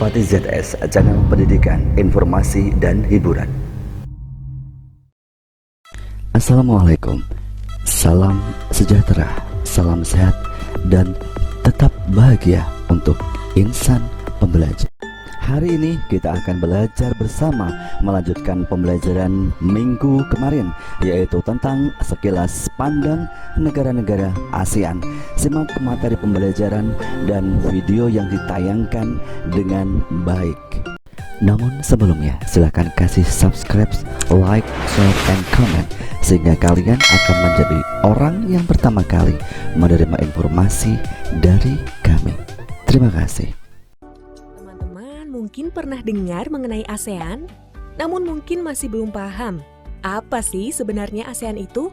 Melati ZS, channel pendidikan, informasi, dan hiburan. Assalamualaikum, salam sejahtera, salam sehat, dan tetap bahagia untuk insan pembelajar. Hari ini kita akan belajar bersama melanjutkan pembelajaran minggu kemarin, yaitu tentang sekilas pandang negara-negara ASEAN. Simak materi pembelajaran dan video yang ditayangkan dengan baik. Namun sebelumnya, silahkan kasih subscribe, like, share, and comment, sehingga kalian akan menjadi orang yang pertama kali menerima informasi dari kami. Terima kasih. Mungkin pernah dengar mengenai ASEAN, namun mungkin masih belum paham apa sih sebenarnya ASEAN itu?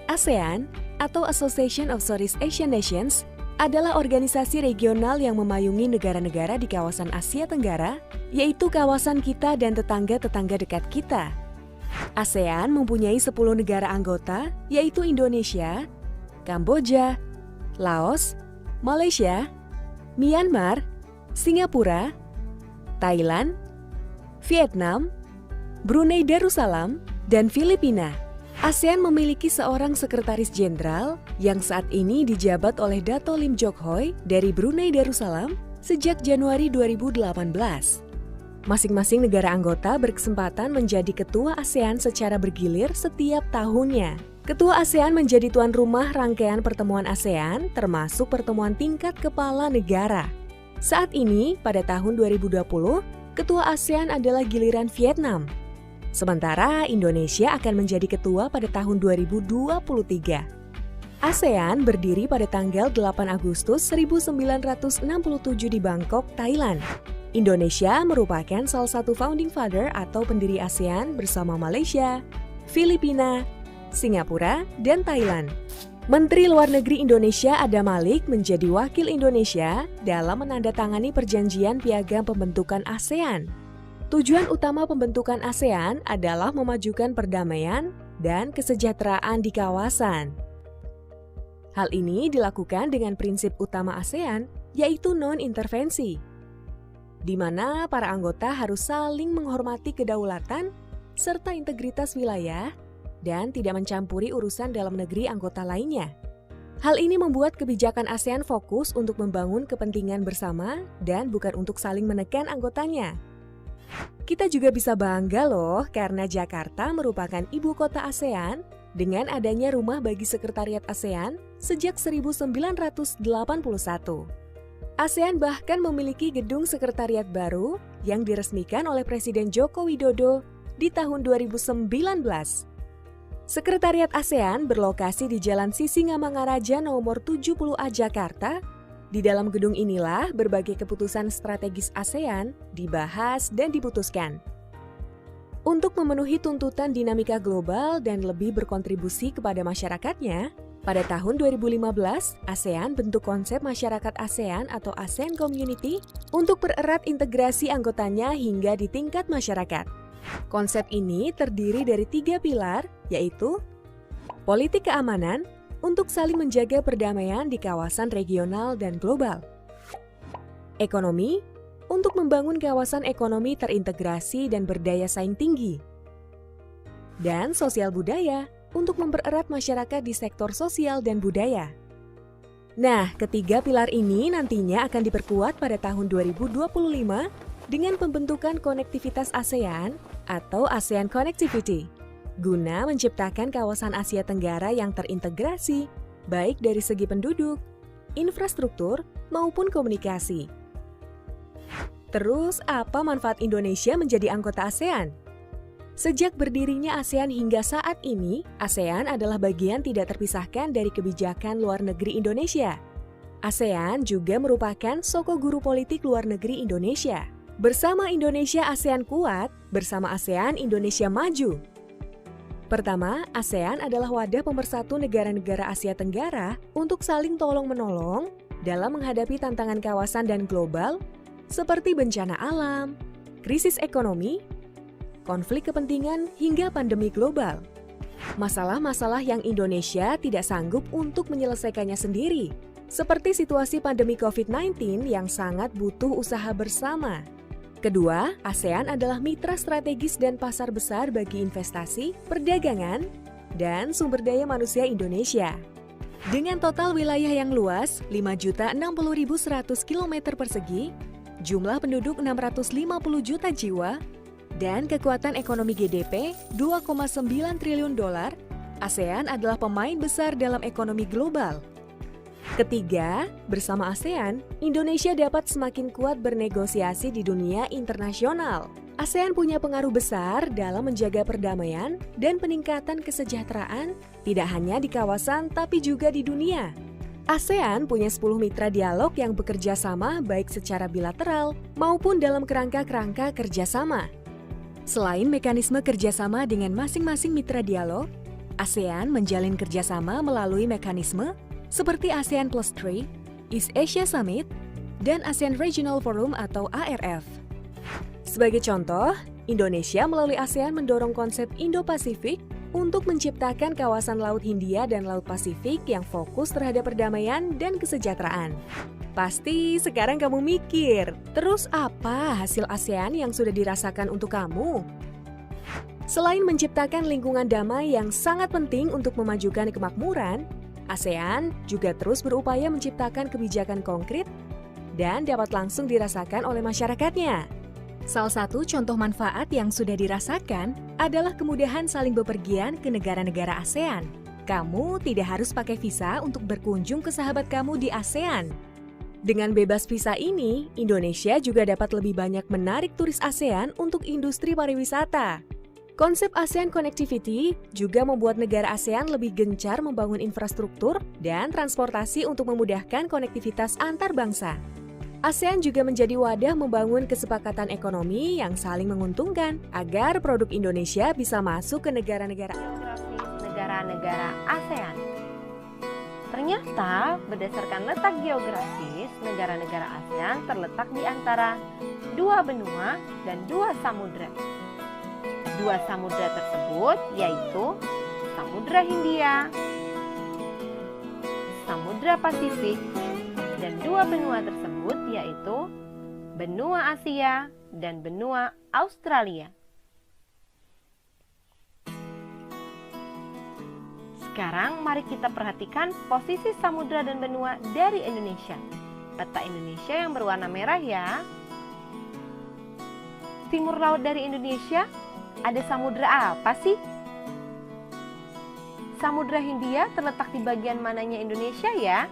ASEAN atau Association of Southeast Asian Nations adalah organisasi regional yang memayungi negara-negara di kawasan Asia Tenggara, yaitu kawasan kita dan tetangga-tetangga dekat kita. ASEAN mempunyai 10 negara anggota, yaitu Indonesia, Kamboja, Laos, Malaysia, Myanmar, Singapura, Thailand, Vietnam, Brunei Darussalam, dan Filipina. ASEAN memiliki seorang sekretaris jenderal yang saat ini dijabat oleh Dato Lim Jock Hoi dari Brunei Darussalam sejak Januari 2018. Masing-masing negara anggota berkesempatan menjadi ketua ASEAN secara bergilir setiap tahunnya. Ketua ASEAN menjadi tuan rumah rangkaian pertemuan ASEAN, termasuk pertemuan tingkat kepala negara. Saat ini, pada tahun 2020, ketua ASEAN adalah giliran Vietnam. Sementara Indonesia akan menjadi ketua pada tahun 2023. ASEAN berdiri pada tanggal 8 Agustus 1967 di Bangkok, Thailand. Indonesia merupakan salah satu founding father atau pendiri ASEAN bersama Malaysia, Filipina, Singapura, dan Thailand. Menteri Luar Negeri Indonesia Adam Malik menjadi wakil Indonesia dalam menandatangani perjanjian piagam pembentukan ASEAN. Tujuan utama pembentukan ASEAN adalah memajukan perdamaian dan kesejahteraan di kawasan. Hal ini dilakukan dengan prinsip utama ASEAN, yaitu non-intervensi, di mana para anggota harus saling menghormati kedaulatan serta integritas wilayah dan tidak mencampuri urusan dalam negeri anggota lainnya. Hal ini membuat kebijakan ASEAN fokus untuk membangun kepentingan bersama dan bukan untuk saling menekan anggotanya. Kita juga bisa bangga loh karena Jakarta merupakan ibu kota ASEAN dengan adanya rumah bagi sekretariat ASEAN sejak 1981. ASEAN bahkan memiliki gedung sekretariat baru yang diresmikan oleh Presiden Joko Widodo di tahun 2019. Sekretariat ASEAN berlokasi di Jalan Sisingamangaraja nomor 70A Jakarta. Di dalam gedung inilah berbagai keputusan strategis ASEAN dibahas dan diputuskan. Untuk memenuhi tuntutan dinamika global dan lebih berkontribusi kepada masyarakatnya, pada tahun 2015, ASEAN bentuk konsep masyarakat ASEAN atau ASEAN Community untuk pererat integrasi anggotanya hingga di tingkat masyarakat. Konsep ini terdiri dari 3 pilar, yaitu politik keamanan untuk saling menjaga perdamaian di kawasan regional dan global, ekonomi untuk membangun kawasan ekonomi terintegrasi dan berdaya saing tinggi, dan sosial budaya untuk mempererat masyarakat di sektor sosial dan budaya. Nah, ketiga pilar ini nantinya akan diperkuat pada tahun 2025 dengan pembentukan konektivitas ASEAN atau ASEAN Connectivity, guna menciptakan kawasan Asia Tenggara yang terintegrasi, baik dari segi penduduk, infrastruktur, maupun komunikasi. Terus, apa manfaat Indonesia menjadi anggota ASEAN? Sejak berdirinya ASEAN hingga saat ini, ASEAN adalah bagian tidak terpisahkan dari kebijakan luar negeri Indonesia. ASEAN juga merupakan soko guru politik luar negeri Indonesia. Bersama Indonesia ASEAN kuat, bersama ASEAN Indonesia maju. Pertama, ASEAN adalah wadah pemersatu negara-negara Asia Tenggara untuk saling tolong-menolong dalam menghadapi tantangan kawasan dan global seperti bencana alam, krisis ekonomi, konflik kepentingan, hingga pandemi global. Masalah-masalah yang Indonesia tidak sanggup untuk menyelesaikannya sendiri. seperti situasi pandemi COVID-19 yang sangat butuh usaha bersama. Kedua, ASEAN adalah mitra strategis dan pasar besar bagi investasi, perdagangan, dan sumber daya manusia Indonesia. Dengan total wilayah yang luas 5.060.100 km persegi, jumlah penduduk 650 juta jiwa, dan kekuatan ekonomi GDP 2,9 triliun dolar, ASEAN adalah pemain besar dalam ekonomi global. Ketiga, bersama ASEAN, Indonesia dapat semakin kuat bernegosiasi di dunia internasional. ASEAN punya pengaruh besar dalam menjaga perdamaian dan peningkatan kesejahteraan tidak hanya di kawasan tapi juga di dunia. ASEAN punya 10 mitra dialog yang bekerja sama baik secara bilateral maupun dalam kerangka-kerangka kerjasama. Selain mekanisme kerjasama dengan masing-masing mitra dialog, ASEAN menjalin kerjasama melalui mekanisme seperti ASEAN Plus 3, East Asia Summit, dan ASEAN Regional Forum atau ARF. Sebagai contoh, Indonesia melalui ASEAN mendorong konsep Indo-Pasifik untuk menciptakan kawasan Laut Hindia dan Laut Pasifik yang fokus terhadap perdamaian dan kesejahteraan. Pasti sekarang kamu mikir, terus apa hasil ASEAN yang sudah dirasakan untuk kamu? Selain menciptakan lingkungan damai yang sangat penting untuk memajukan kemakmuran, ASEAN juga terus berupaya menciptakan kebijakan konkret dan dapat langsung dirasakan oleh masyarakatnya. Salah satu contoh manfaat yang sudah dirasakan adalah kemudahan saling bepergian ke negara-negara ASEAN. Kamu tidak harus pakai visa untuk berkunjung ke sahabat kamu di ASEAN. Dengan bebas visa ini, Indonesia juga dapat lebih banyak menarik turis ASEAN untuk industri pariwisata. Konsep ASEAN Connectivity juga membuat negara ASEAN lebih gencar membangun infrastruktur dan transportasi untuk memudahkan konektivitas antar bangsa. ASEAN juga menjadi wadah membangun kesepakatan ekonomi yang saling menguntungkan agar produk Indonesia bisa masuk ke negara-negara ASEAN. Ternyata, berdasarkan letak geografis, negara-negara ASEAN terletak di antara dua benua dan dua samudra. Dua samudra tersebut yaitu Samudra Hindia, Samudra Pasifik, dan dua benua tersebut yaitu benua Asia dan benua Australia. Sekarang mari kita perhatikan posisi samudra dan benua dari Indonesia. Peta Indonesia yang berwarna merah ya. Timur laut dari Indonesia ada samudra apa sih? Samudra Hindia terletak di bagian mananya Indonesia ya?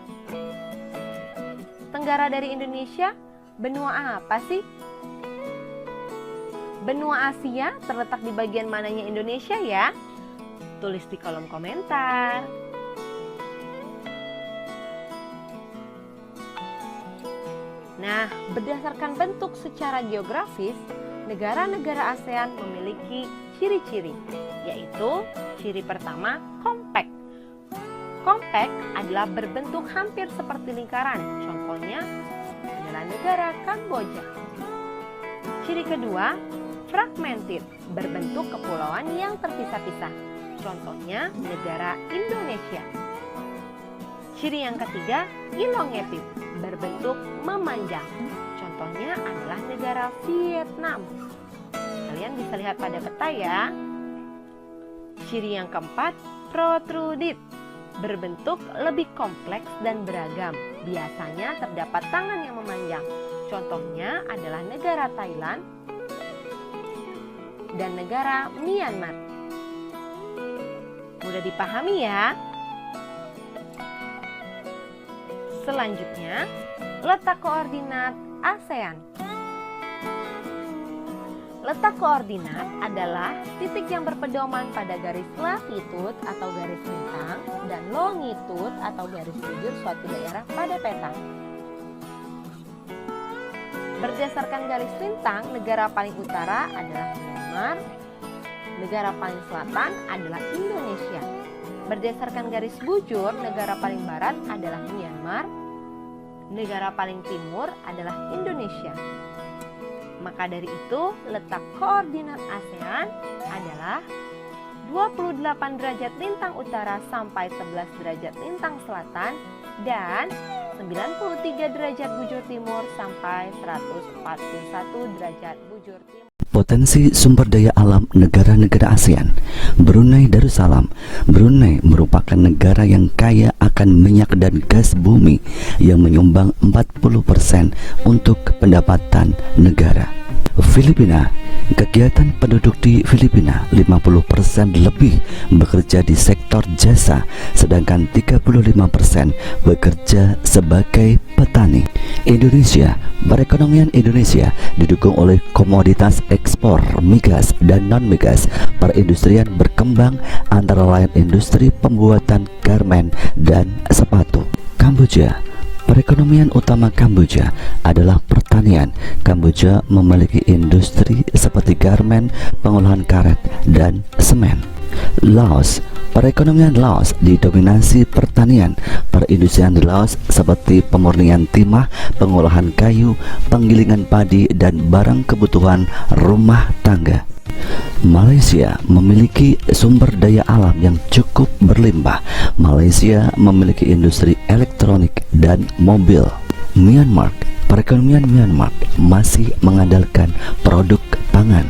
Tenggara dari Indonesia, benua apa sih? Benua Asia terletak di bagian mananya Indonesia ya? Tulis di kolom komentar. Nah, berdasarkan bentuk secara geografis, negara-negara ASEAN memiliki ciri-ciri, yaitu ciri pertama, kompak. Kompak adalah berbentuk hampir seperti lingkaran, contohnya adalah negara Kamboja. Ciri kedua, fragmented, berbentuk kepulauan yang terpisah-pisah, contohnya negara Indonesia. Ciri yang ketiga, elongated, berbentuk memanjang, contohnya adalah negara Vietnam. Kalian bisa lihat pada peta ya. Ciri yang keempat, protruded, berbentuk lebih kompleks dan beragam. Biasanya terdapat tangan yang memanjang. Contohnya adalah negara Thailand dan negara Myanmar. Mudah dipahami ya. Selanjutnya, letak koordinat ASEAN. Letak koordinat adalah titik yang berpedoman pada garis latitud atau garis lintang dan longitud atau garis bujur suatu daerah pada peta. Berdasarkan garis lintang, negara paling utara adalah Myanmar, negara paling selatan adalah Indonesia. Berdasarkan garis bujur, negara paling barat adalah Myanmar, negara paling timur adalah Indonesia. Maka dari itu, letak koordinat ASEAN adalah 28 derajat lintang utara sampai 11 derajat lintang selatan dan 93 derajat bujur timur sampai 141 derajat bujur timur. Potensi sumber daya alam negara-negara ASEAN. Brunei Darussalam. Brunei merupakan negara yang kaya akan minyak dan gas bumi yang menyumbang 40% untuk pendapatan negara. Filipina. Kegiatan penduduk di Filipina 50% lebih bekerja di sektor jasa, sedangkan 35% bekerja sebagai petani. Indonesia. Perekonomian Indonesia didukung oleh komoditas ekspor migas dan non-migas. Perindustrian berkembang, antara lain industri pembuatan garmen dan sepatu. Kamboja. Perekonomian utama Kamboja adalah pertanian. Kamboja memiliki industri seperti garmen, pengolahan karet, dan semen. Laos. Perekonomian Laos didominasi pertanian. Perindustrian di Laos seperti pemurnian timah, pengolahan kayu, penggilingan padi, dan barang kebutuhan rumah tangga. Malaysia memiliki sumber daya alam yang cukup berlimpah. Malaysia memiliki industri elektronik dan mobil. Myanmar. Perekonomian Myanmar masih mengandalkan produk pangan.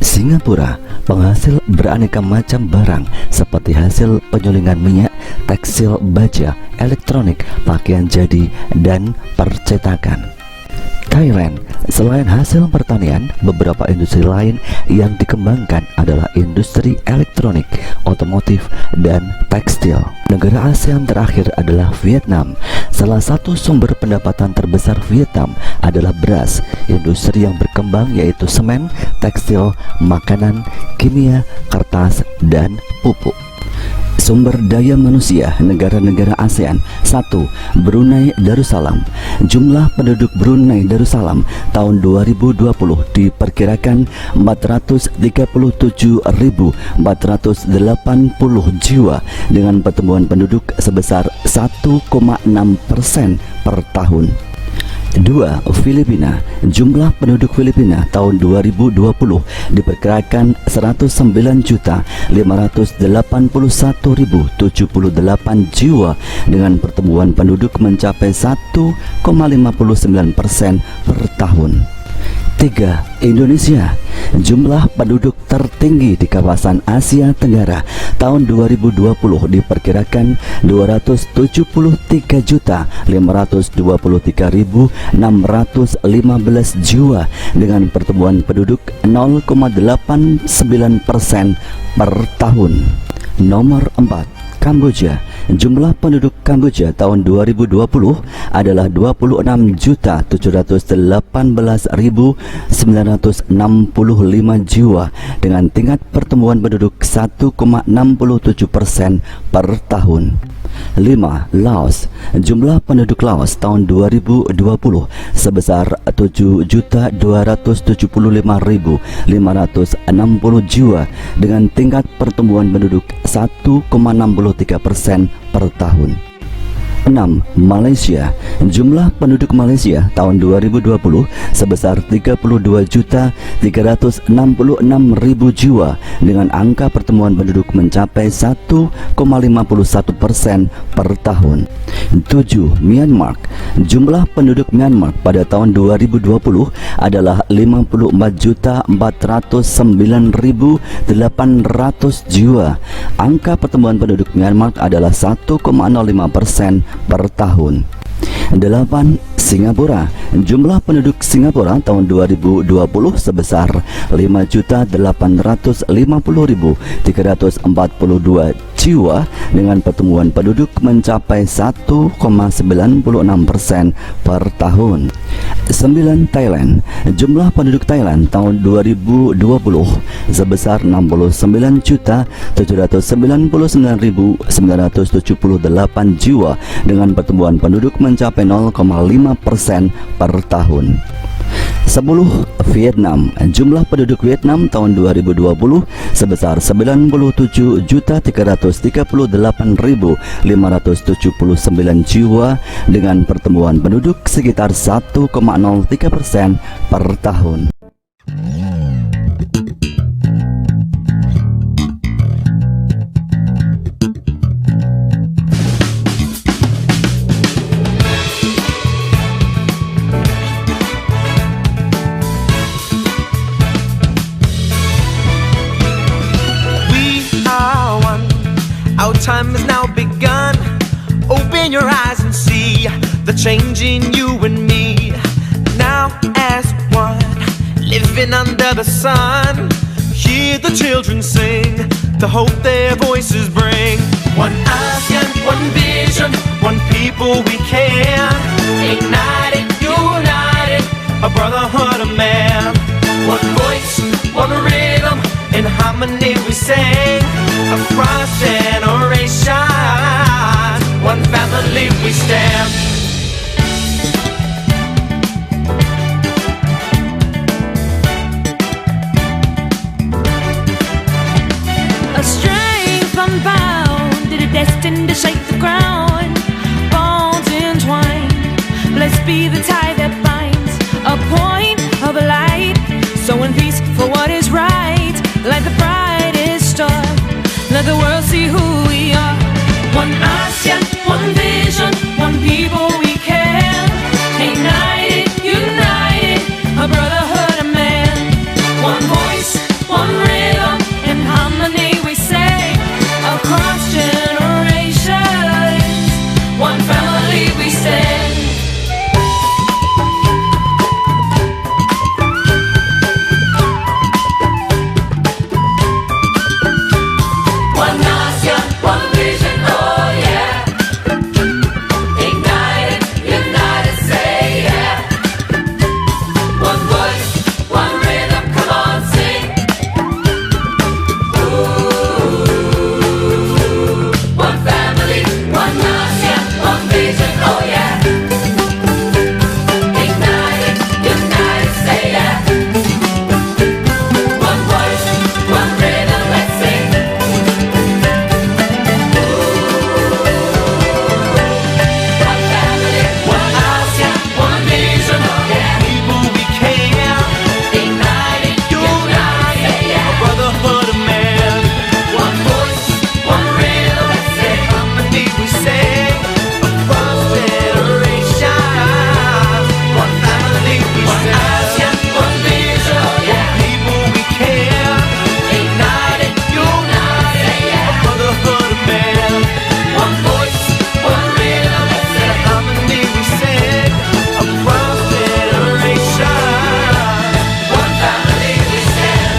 Singapura, penghasil beraneka macam barang seperti hasil penyulingan minyak, tekstil, baja, elektronik, pakaian jadi, dan percetakan. Thailand. Selain hasil pertanian, beberapa industri lain yang dikembangkan adalah industri elektronik, otomotif, dan tekstil. Negara ASEAN terakhir adalah Vietnam. Salah satu sumber pendapatan terbesar Vietnam adalah beras. Industri yang berkembang yaitu semen, tekstil, makanan, kimia, kertas, dan pupuk. Sumber daya manusia negara-negara ASEAN. 1. Brunei Darussalam. Jumlah penduduk Brunei Darussalam tahun 2020 diperkirakan 437.480 jiwa dengan pertumbuhan penduduk sebesar 1,6% per tahun. 2. Filipina. Jumlah penduduk Filipina tahun 2020 diperkirakan 109.581.078 jiwa dengan pertumbuhan penduduk mencapai 1,59% per tahun. 3. Indonesia. Jumlah penduduk tertinggi di kawasan Asia Tenggara tahun 2020 diperkirakan 273.523.615 jiwa dengan pertumbuhan penduduk 0,89% per tahun. Nomor 4. Kamboja. Jumlah penduduk Kamboja tahun 2020 adalah 26.718.965 jiwa dengan tingkat pertumbuhan penduduk 1,67% per tahun. 5. Laos. Jumlah penduduk Laos tahun 2020 sebesar 7.275.560 jiwa dengan tingkat pertumbuhan penduduk 1,63% per tahun. 6. Malaysia. Jumlah penduduk Malaysia tahun 2020 sebesar 32.366.000 jiwa dengan angka pertumbuhan penduduk mencapai 1,51% per tahun. 7. Myanmar. Jumlah penduduk Myanmar pada tahun 2020 adalah 54.409.800 jiwa. Angka pertumbuhan penduduk Myanmar adalah 1,05% per tahun. 8. Singapura. Jumlah penduduk Singapura tahun 2020 sebesar 5.850.342 jiwa dengan pertumbuhan penduduk mencapai 1,96% per tahun. 9. Thailand. Jumlah penduduk Thailand tahun 2020 sebesar 69.799.978 jiwa dengan pertumbuhan penduduk mencapai 0,5% per tahun. 10. Vietnam. Jumlah penduduk Vietnam tahun 2020 sebesar 97.338.579 jiwa dengan pertumbuhan penduduk sekitar 1,03% per tahun. time has now begun. Open your eyes and see the change in you and me. Now as one, living under the sun, hear the children sing, the hope their voices bring. One ASEAN, one vision, one people we can. Ignited, united, a brotherhood of man. One voice, one rhythm, in harmony we sing. Across generations, one family we stand. A strength unbounded, destined to shake the ground. Bonds entwined, blessed be the tie that binds. A point of light, sowing peace for what is right. Like the brightest star, let the world see who we are. One ASEAN, one vision, one people we can. Ignited, united, a brotherhood of man. One voice, one rhythm, in harmony we say. Across generations, one family we stand. One ASEAN, one vision, oh yeah. Ignited, united, say yeah. One voice, one rhythm, come on, sing. One family, one ASEAN, one vision, oh yeah. Ignited, united, say yeah. One voice, one rhythm, let's sing. One family, One ASEAN, one vision, people we can. ignited, United, say a yeah. brotherhood of man. One voice, one rhythm, let's sing. Harmony we sing, across generations. One family we One ASEAN, one vision, oh yeah. people we can. Ignited, united, say A yeah. brotherhood of man. One voice, one rhythm, let's sing. Harmony we sing, across generations. One family we stand.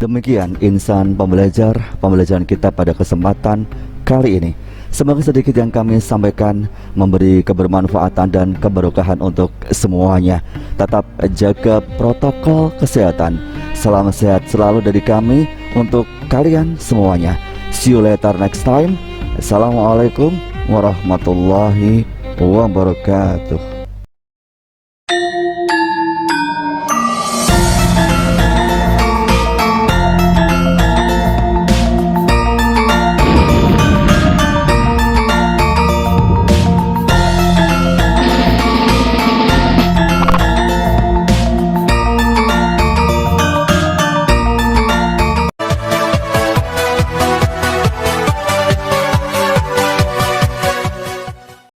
Demikian insan pembelajaran kita pada kesempatan kali ini. Semoga sedikit yang kami sampaikan memberi kebermanfaatan dan keberkahan untuk semuanya. Tetap jaga protokol kesehatan. Salam sehat selalu dari kami untuk kalian semuanya. See you later next time. Assalamualaikum warahmatullahi wabarakatuh.